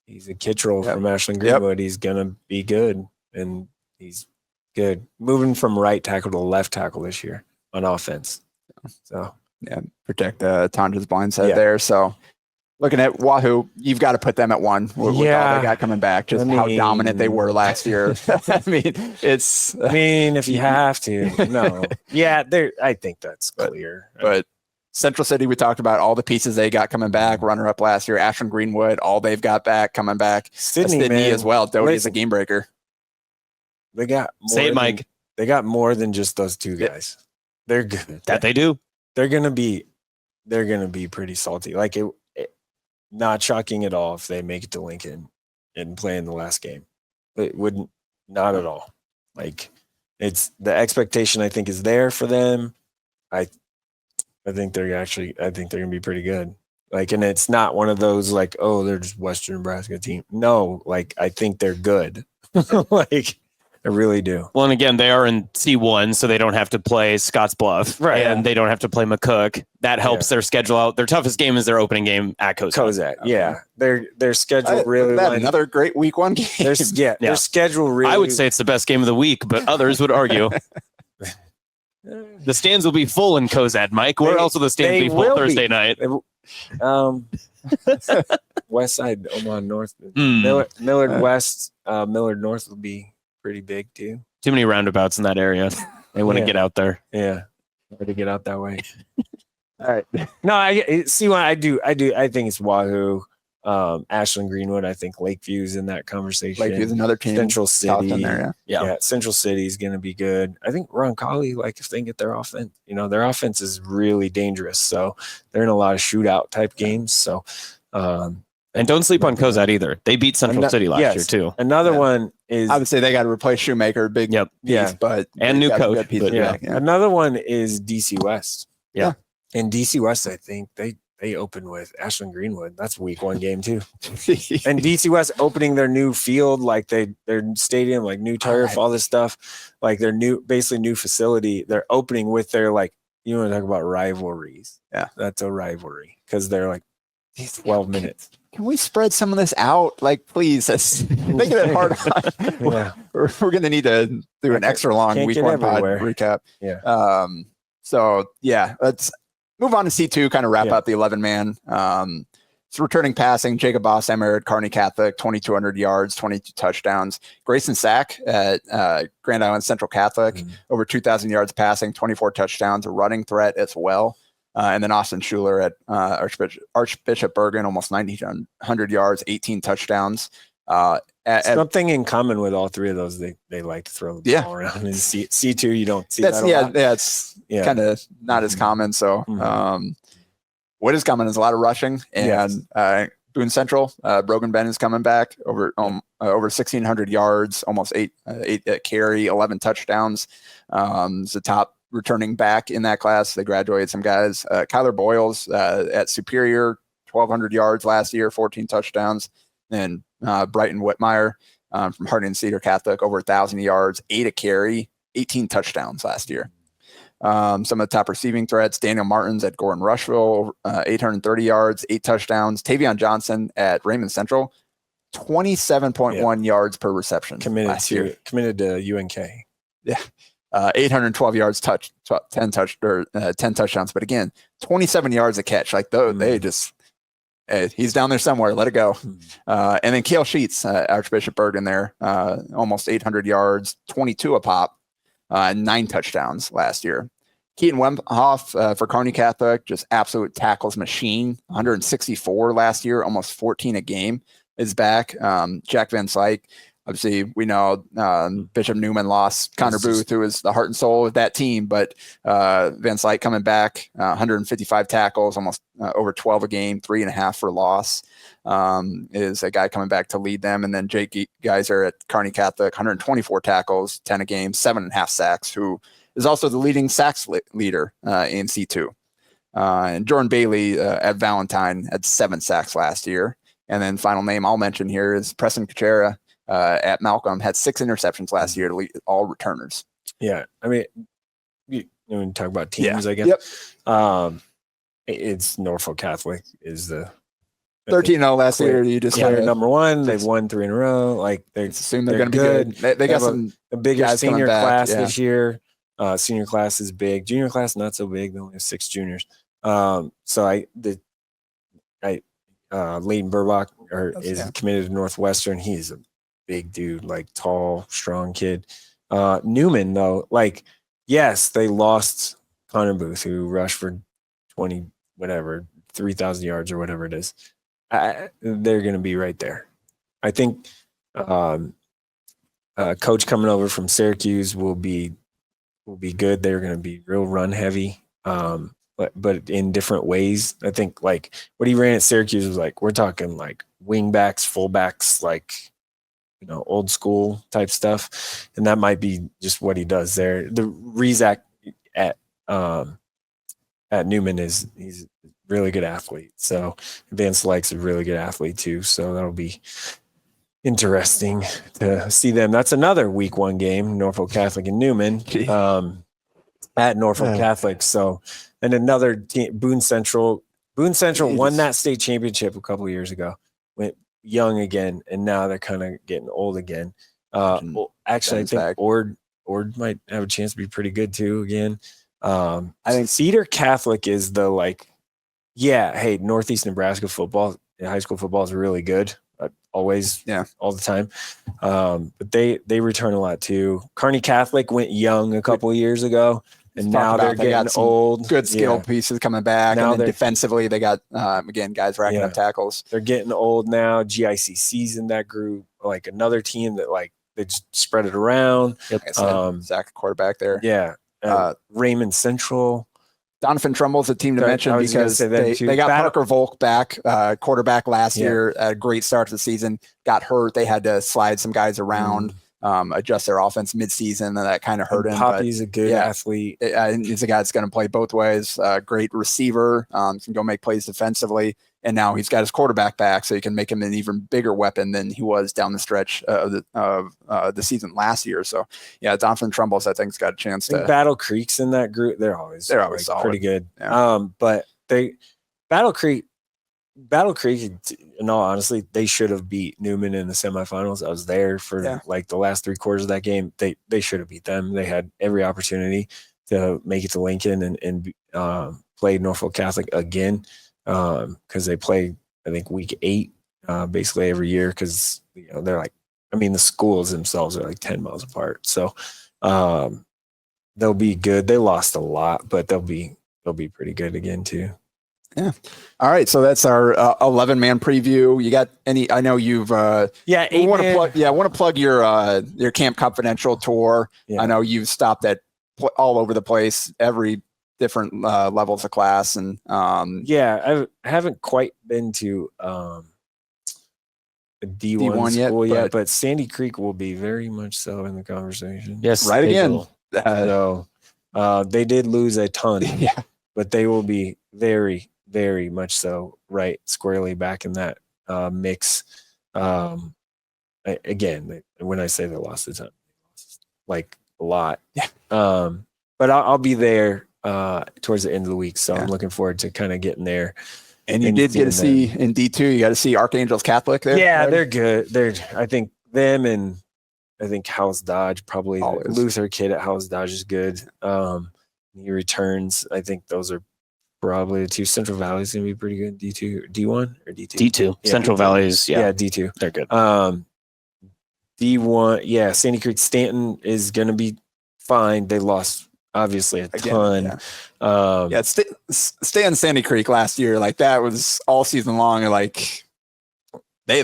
He's a Kittrell from Ashland Greenwood. He's gonna be good, and he's good. Moving from right tackle to left tackle this year on offense. So protect Tanja's blindside there. So looking at Wahoo, you've got to put them at 1 with all they got coming back. Just how dominant they were last year. if you have to, no. I think that's clear. But Central City, we talked about all the pieces they got coming back. Runner up last year, Ashland Greenwood, all they've got back coming back. Sydney as well. Doty is a game breaker. They got more Say it, Mike. They got more than just those 2 guys. They're good. That they do. They're gonna be pretty salty. Like not shocking at all if they make it to Lincoln and play in the last game. It wouldn't, not at all. Like, it's the expectation I think is there for them. I think they're gonna be pretty good. Like, and it's not one of those like, oh, they're just Western Nebraska team. No, like, I think they're good. Like, I really do. Well, and again, they are in C1, so they don't have to play Scottsbluff, Right? And they don't have to play McCook. That helps their schedule out. Their toughest game is their opening game at Cozad. Yeah, their schedule really. Another great week 1 game. Their schedule really. I would say it's the best game of the week, but others would argue. The stands will be full in Cozad, Mike. Where else will the stands be full Thursday night? Westside, Omaha North, Millard West, Millard North will be pretty big too. Too many roundabouts in that area. They wouldn't get out there. Yeah, hard to get out that way. All right. No, I see what I do. I think it's Wahoo, Ashland Greenwood. I think Lakeview's in that conversation. Lakeview's another team. Central City. In there, yeah. Central City is going to be good. I think Roncalli, like if they can get their offense, their offense is really dangerous. So they're in a lot of shootout type games. So, and don't sleep on Cozad either. They beat Central City last year too. Another one is, I would say they got to replace Shoemaker, big piece, but and new coach. Another one is DC West. Yeah. And DC West, I think they open with Ashland Greenwood. That's a week 1 game too. And DC West opening their new field, like their stadium, like new turf, all this stuff, like their basically new facility. They're opening with their, like, you want to talk about rivalries. Yeah. That's a rivalry because they're like 12 minutes. Can we spread some of this out? Like, please, make it hard. We're going to need to do an extra long week 1 pod recap. Yeah. Let's move on to C2, kind of wrap up the 11-man. It's returning passing. Jacob Bossheimer at Kearney Catholic, 2,200 yards, 22 touchdowns. Grayson Sack at Grand Island Central Catholic, over 2,000 yards passing, 24 touchdowns, a running threat as well. And then Austin Schuler at Archbishop Bergen, almost 1,900 yards, 18 touchdowns. Something in common with all 3 of those, they like to throw the ball around. In C2, you don't see that a lot. It's kind of not as common. So what is common is a lot of rushing. And Boone Central, Brogan Ben is coming back over 1,600 yards, almost 8 carry, 11 touchdowns. It's the top returning back in that class. They graduated some guys. Kyler Boyles at Superior, 1,200 yards last year, 14 touchdowns. And Brighton Whitmire from Harding Cedar Catholic, over 1,000 yards, 8 a carry, 18 touchdowns last year. Some of the top receiving threats: Daniel Martins at Gordon Rushville, 830 yards, 8 touchdowns. Tavion Johnson at Raymond Central, 27.1 yards per reception. Committed to UNK. Yeah. 812 yards, 10 touchdowns. But again, 27 yards a catch. Like they just, he's down there somewhere. Let it go. And then Cale Sheets, Archbishop Bergen there, almost 800 yards, 22 a pop, 9 touchdowns last year. Keaton Wemhoff for Kearney Catholic, just absolute tackles machine, 164 last year, almost 14 a game, is back. Jack Van Slyke. Obviously, we know Bishop Newman lost Connor Booth, who is the heart and soul of that team. But Van Slyke coming back, 155 tackles, almost over 12 a game, 3.5 for loss, is a guy coming back to lead them. And then Jake Geiser at Kearney Catholic, 124 tackles, 10 a game, 7.5 sacks, who is also the leading sacks leader in C2. And Jordan Bailey at Valentine had 7 sacks last year. And then final name I'll mention here is Preston Kuchera. At Malcolm, had 6 interceptions last year to lead all returners. Yeah, I mean, when you talk about teams, I guess. Yep. It's Norfolk Catholic is the 13-0 last year. You just they're number 1. They've won 3 in a row. Like they assume they're going to be good. They got a bigger senior class this year. Senior class is big. Junior class not so big. They only have 6 juniors. So Leighton Burbach is committed to Northwestern. He's a big dude, like tall, strong kid. Newman, though, like, yes, they lost Connor Booth, who rushed for 3,000 yards or whatever it is. They're going to be right there. I think coach coming over from Syracuse will be good. They're going to be real run heavy. but in different ways. I think like what he ran at Syracuse was like, we're talking like wing backs, fullbacks, like, old school type stuff. And that might be just what he does there. The Rezak at Newman he's a really good athlete. So Vance Lake's a really good athlete too. So that'll be interesting to see them. That's another week 1 game, Norfolk Catholic and Newman at Norfolk Catholic. So, and another team, Boone Central won that state championship a couple of years ago, went young again, and now they're kind of getting old again. Actually, I think Ord might have a chance to be pretty good too again. I think Cedar Catholic is the Northeast Nebraska football, high school football is really good. Always, all the time. But they return a lot too. Kearney Catholic went young a couple of years ago, and now they're getting old. Good skill pieces coming back. Now, and then defensively, they got again guys racking up tackles. They're getting old now. GICC's in that group, like another team that like they just spread it around. Yep. Zach quarterback there. Yeah. Raymond Central. Donovan Trumbull's a team to mention because they got Parker Volk back, quarterback last year, a great start to the season, got hurt. They had to slide some guys around, adjust their offense midseason, and that kind of hurt him. Poppy's a good athlete. He's a guy that's going to play both ways. Great receiver, can go make plays defensively. And now he's got his quarterback back, so he can make him an even bigger weapon than he was down the stretch of the season last year. So, Donovan Trumbull's, I think, has got a chance to. Battle Creek's in that group. They're always solid. Pretty good. Yeah. But Battle Creek, in all honesty, they should have beat Newman in the semifinals. I was there for like the last 3 quarters of that game. They should have beat them. They had every opportunity to make it to Lincoln and play Norfolk Catholic again. Because they play, I think, week 8 basically every year because they're like, the schools themselves are like 10 miles apart. So they'll be good. They lost a lot, but they'll be pretty good again too. Yeah. All right. So that's our 11-man preview. You got any? I know you've want to plug your Camp Confidential tour. Yeah. I know you've stopped at all over the place, every different levels of class, and I haven't quite been to a D1 school yet, but Sandy Creek will be very much so in the conversation. Yes, right again. So they did lose a ton, but they will be very, very much so right squarely back in that mix. Again, when I say they lost a ton, like a lot. Yeah. But I'll be there towards the end of the week, so I'm looking forward to kind of getting there. And you did get to see in D2, you got to see Archangels Catholic there. Yeah, they're good. I think them, and I think House Dodge, probably Luther Kid at House Dodge is good. He returns. I think those are probably the 2. Central Valley's gonna be pretty good. D2, D1 or D2? D2. Yeah, Central Valley's D2. They're good. D1, Sandy Creek Stanton is gonna be fine. They lost obviously a ton. Stay on Sandy Creek last year, like that was all season long, and like they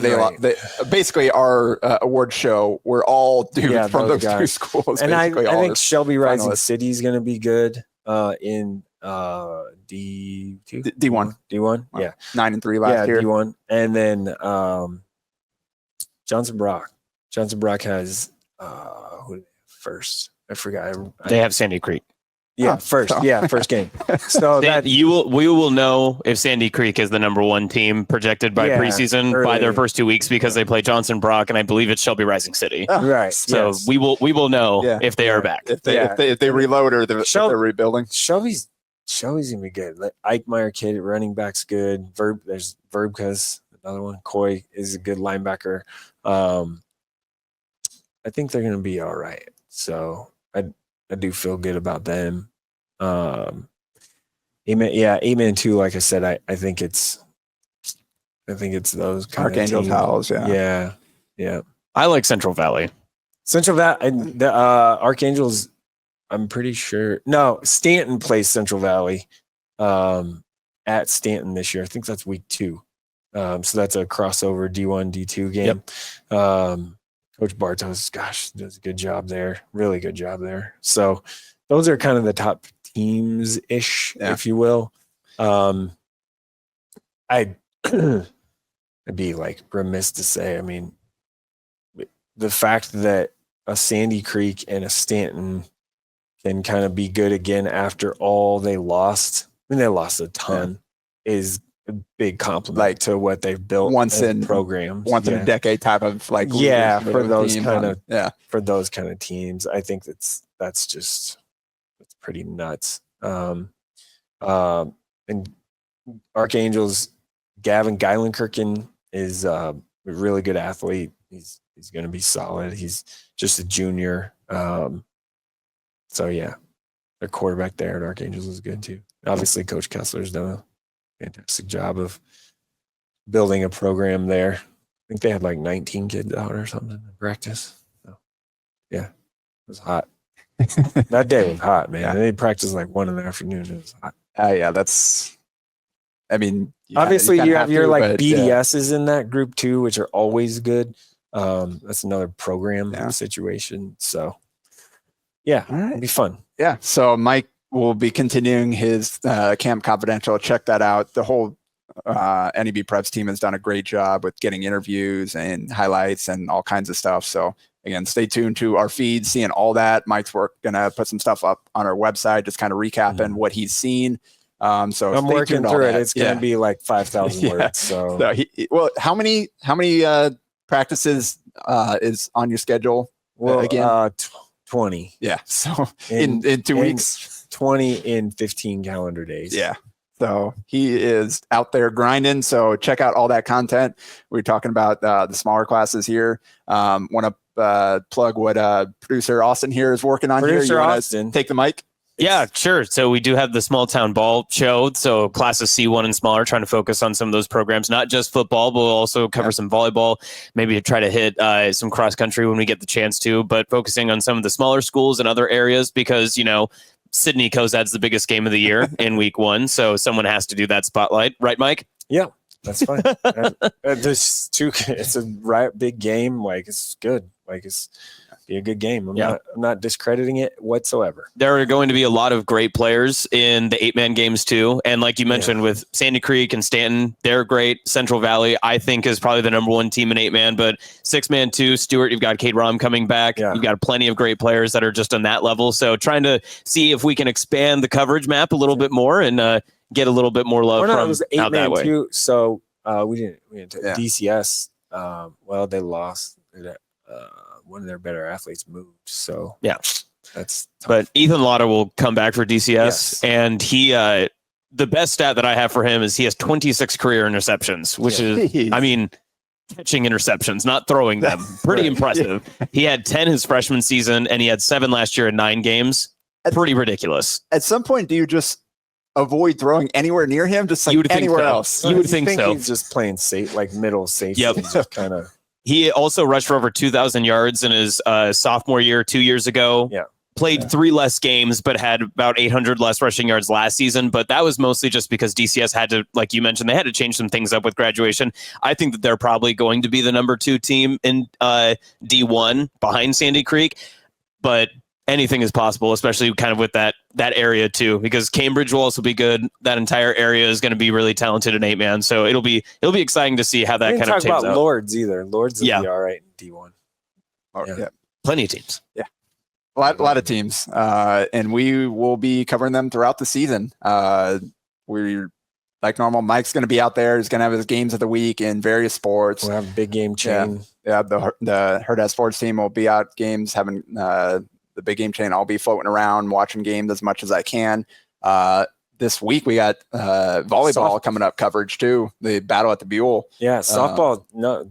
basically our award show were all dudes from those guys. 2 schools. And I think Shelby Rising City is going to be good in D2, D1, D1, 9-3 last year, D1, and then Johnson Brock has who first. I forgot. They have Sandy Creek. First game. So we will know if Sandy Creek is the number 1 team projected by preseason by their first 2 weeks because they play Johnson Brock, and I believe it's Shelby Rising City. Right. So we will know if they are back. If they reload or if they're rebuilding. Shelby's gonna be good. Ike Meyer kid at running back's good. There's Verbka's another one. Coy is a good linebacker. I think they're gonna be all right. So I do feel good about them. Amen too. Like I said, I think it's those kind Archangel Towels. Yeah. I like Central Valley. And the Archangels. I'm pretty sure. No, Stanton plays Central Valley at Stanton this year. I think that's week 2. So that's a crossover D1, D2 game. Yep. Coach Bartos, does a good job there. Really good job there. So those are kind of the top teams ish, if you will. I'd be like remiss to say, I mean, the fact that a Sandy Creek and a Stanton can kind of be good again after all they lost. I mean, they lost a ton is a big compliment to what they've built once in programs, once in a decade type of like for those kind of for those kind of teams. I think that's pretty nuts. And Archangel's Gavin Geilenkirchen is a really good athlete. He's going to be solid. He's just a junior. So yeah, their quarterback there at Archangels is good too. Obviously, Coach Kessler's done a fantastic job of building a program there. I think they had like 19 kids out or something in practice. So, yeah, it was hot. That day was hot, man. They practiced like 1 in the afternoon. It was hot. Yeah, that's. I mean, obviously you have your like BDSs in that group too, which are always good. That's another program situation. So, yeah, it'll be fun. Yeah. So Mike will be continuing his Camp Confidential. Check that out. The whole NEBPreps team has done a great job with getting interviews and highlights and all kinds of stuff. So again, stay tuned to our feed, seeing all that. Mike's gonna put some stuff up on our website, just kind of recapping what he's seen. So I'm working through it. It's gonna be like 5,000 words. So how many practices is on your schedule? Well, again, 20. Yeah. So in 2 weeks, 20 in 15 calendar days. Yeah. So he is out there grinding. So check out all that content. We're talking about the smaller classes here. Want to plug what producer Austin here is working on. Producer here. You Austin, take the mic. Yeah, sure. So we do have the small town ball show. So classes C1 and smaller, trying to focus on some of those programs, not just football, but we'll also cover some volleyball, maybe to try to hit some cross country when we get the chance to, but focusing on some of the smaller schools and other areas because, Sydney Cozad's the biggest game of the year in week 1. So someone has to do that spotlight. Right, Mike? Yeah, that's fine. It's a big game. Like, it's good. Like, it's be a good game. I'm not discrediting it whatsoever. There are going to be a lot of great players in the 8-man games too. And like you mentioned with Sandy Creek and Stanton, they're great. Central Valley, I think, is probably the number 1 team in 8-man, but 6-man too. Stewart, you've got Kate Rom coming back. You've got plenty of great players that are just on that level. So trying to see if we can expand the coverage map a little bit more and get a little bit more love from out that way. Too, so we didn't DCS. Well, they lost. One of their better athletes moved. So that's tough. But Ethan Lotta will come back for DCS, and he the best stat that I have for him is he has 26 career interceptions, which is, I mean, catching interceptions, not throwing them. Pretty impressive. He had 10 his freshman season, and he had 7 last year in 9 games. Pretty ridiculous. At some point, do you just avoid throwing anywhere near him? Just like you would anywhere think so. else? You would think so. He's just playing safe, like middle safety. Yep. Kind of. He also rushed for over 2,000 yards in his sophomore year 2 years ago. Yeah. Played 3 less games, but had about 800 less rushing yards last season. But that was mostly just because DCS had to, like you mentioned, they had to change some things up with graduation. I think that they're probably going to be the number 2 team in D1 behind Sandy Creek. But anything is possible, especially kind of with that area too, because Cambridge will also be good. That entire area is going to be really talented in 8-man. So it'll be exciting to see how that kind of takes out. Talk about Lords either. Lords will be all right in D1. Plenty of teams. Yeah. A lot of teams, and we will be covering them throughout the season. We're like normal. Mike's going to be out there. He's going to have his games of the week in various sports. We'll have a big game chain. Yeah, the Hurrdat sports team will be out games, having the big game chain. I'll be floating around, watching games as much as I can. This week we got volleyball coming up coverage too. The battle at the Buell. Yeah, softball.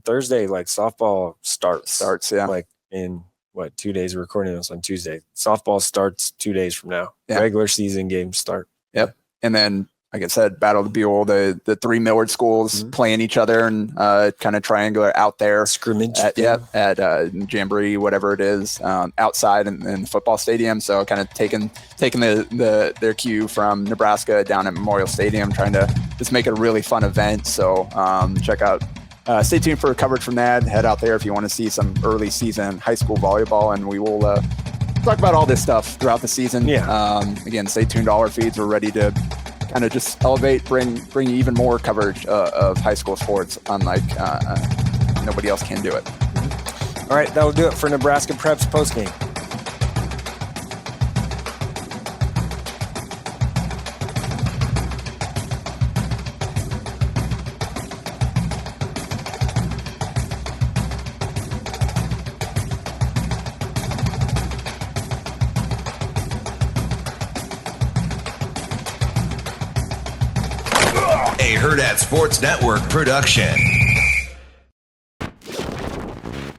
Thursday. Like softball starts. Yeah, like in. 2 days? We're recording this on Tuesday. Softball starts 2 days from now. Yeah. Regular season games start. And then, like I said, Battle of the Buell, the 3 Millard schools playing each other and kind of triangular out there. Scrimmage. At Jamboree, whatever it is, outside in the football stadium. So kind of taking their cue from Nebraska down at Memorial Stadium, trying to just make it a really fun event. So check out. Stay tuned for coverage from that. Head out there if you want to see some early season high school volleyball, and we will talk about all this stuff throughout the season. Yeah. Again, stay tuned to all our feeds. We're ready to kind of just elevate, bring even more coverage of high school sports, unlike nobody else can do it. All right, that will do it for Nebraska Preps Postgame. A Hurrdat Sports Network production.